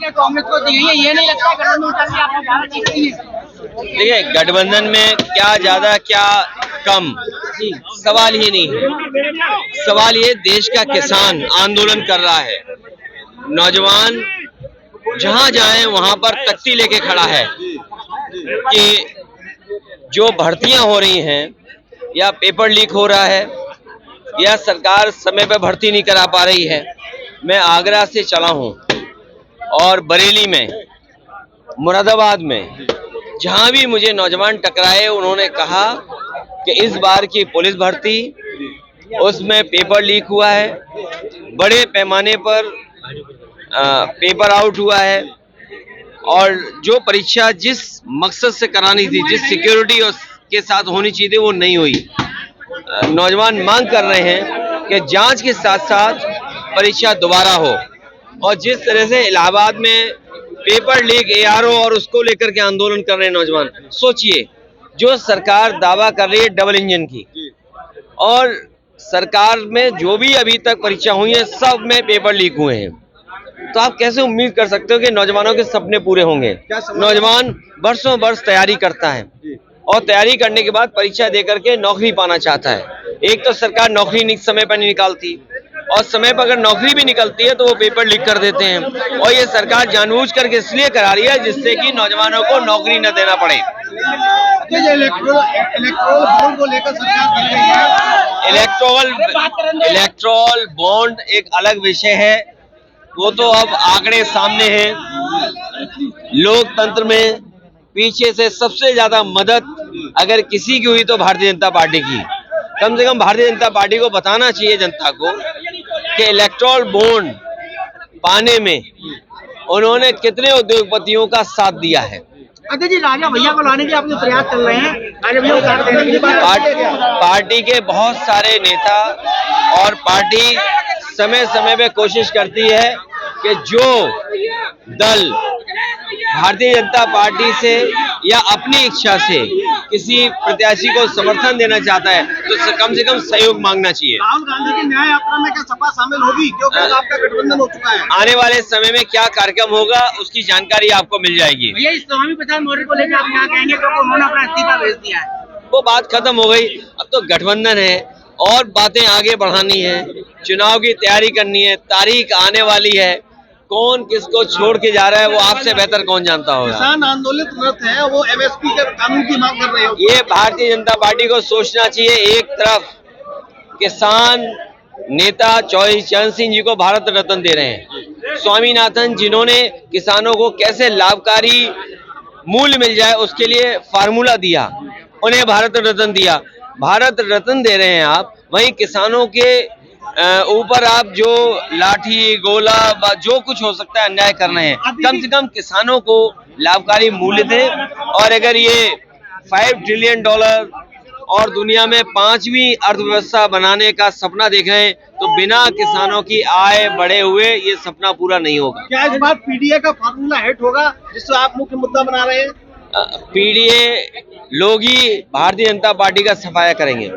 कांग्रेस को दी है, ये नहीं लगता गठबंधन उठाने आपको ज्यादा चीज नहीं है। देखिए, गठबंधन में क्या ज्यादा क्या कम सवाल ही नहीं है। सवाल ये देश का किसान आंदोलन कर रहा है, नौजवान जहां जाए वहां पर तख्ती लेके खड़ा है कि जो भर्तियां हो रही हैं या पेपर लीक हो रहा है या सरकार समय पर भर्ती नहीं करा पा रही है। मैं आगरा से चला हूं और बरेली में, मुरादाबाद में, जहां भी मुझे नौजवान टकराए उन्होंने कहा कि इस बार की पुलिस भर्ती उसमें पेपर लीक हुआ है, बड़े पैमाने पर पेपर आउट हुआ है और जो परीक्षा जिस मकसद से करानी थी, जिस सिक्योरिटी के साथ होनी चाहिए थी, वो नहीं हुई। नौजवान मांग कर रहे हैं कि जांच के साथ साथ परीक्षा दोबारा हो। और जिस तरह से इलाहाबाद में पेपर लीक ARO और उसको लेकर के आंदोलन कर रहे हैं नौजवान, सोचिए जो सरकार दावा कर रही है डबल इंजन की, और सरकार में जो भी अभी तक परीक्षा हुई है सब में पेपर लीक हुए हैं, तो आप कैसे उम्मीद कर सकते हो कि नौजवानों के सपने पूरे होंगे। नौजवान बरसों बरस तैयारी करता है और तैयारी करने के बाद परीक्षा देकर के नौकरी पाना चाहता है। एक तो सरकार नौकरी समय पर नहीं निकालती, और समय पर अगर नौकरी भी निकलती है तो वो पेपर लीक कर देते हैं, और ये सरकार जानबूझ करके इसलिए करा रही है जिससे कि नौजवानों को नौकरी न देना पड़े। इलेक्ट्रोल को लेकर सरकार कर रही है। इलेक्ट्रोल बॉन्ड एक अलग विषय है, वो तो अब आंकड़े सामने हैं। लोकतंत्र में पीछे से सबसे ज्यादा मदद अगर किसी की हुई तो भारतीय जनता पार्टी की। कम से कम भारतीय जनता पार्टी को बताना चाहिए जनता को कि इलेक्ट्रोल बॉन्ड पाने में उन्होंने कितने उद्योगपतियों का साथ दिया है। अजय जी, राजा भैया को लाने के आप जो प्रयास चल रहे हैं, राजा भैया को साथ देने की पार्टी के बहुत सारे नेता और पार्टी समय समय पे कोशिश करती है कि जो दल भारतीय जनता पार्टी से या अपनी इच्छा से किसी प्रत्याशी को समर्थन देना चाहता है तो कम से कम सहयोग मांगना चाहिए। राहुल गांधी की न्याय यात्रा में क्या सपा शामिल होगी, क्योंकि आपका गठबंधन हो चुका है? आने वाले समय में क्या कार्यक्रम होगा उसकी जानकारी आपको मिल जाएगी। भैया, इस स्वामी प्रसाद मौर्य को लेकर आप क्या कहेंगे, क्योंकि उन्होंने अपना इस्तीफा भेज दिया है? वो बात खत्म हो गई, अब तो गठबंधन है और बातें आगे बढ़ानी है, चुनाव की तैयारी करनी है, तारीख आने वाली है, कौन किसको छोड़ के जा रहा है वो आपसे बेहतर कौन जानता होगा। किसान आंदोलित है, वो MSP के कानून की मांग कर रहे हो। ये भारतीय जनता पार्टी को सोचना चाहिए। एक तरफ किसान नेता चौधरी चरण सिंह जी को भारत रत्न दे रहे हैं, स्वामीनाथन जिन्होंने किसानों को कैसे लाभकारी मूल्य मिल जाए उसके लिए फार्मूला दिया, उन्हें भारत रत्न दिया, भारत रत्न दे रहे हैं आप, वहीं किसानों के ऊपर आप जो लाठी गोला जो कुछ हो सकता है अन्याय कर रहे हैं। कम से कम किसानों को लाभकारी मूल्य दें, और अगर ये $5 ट्रिलियन और दुनिया में 5वीं अर्थव्यवस्था बनाने का सपना देख रहे हैं तो बिना किसानों की आय बढ़े हुए ये सपना पूरा नहीं होगा। क्या इस बार PDA का फार्मूला हिट होगा जिसको आप मुख्य मुद्दा बना रहे हैं? PDA लोग ही भारतीय जनता पार्टी का सफाया करेंगे।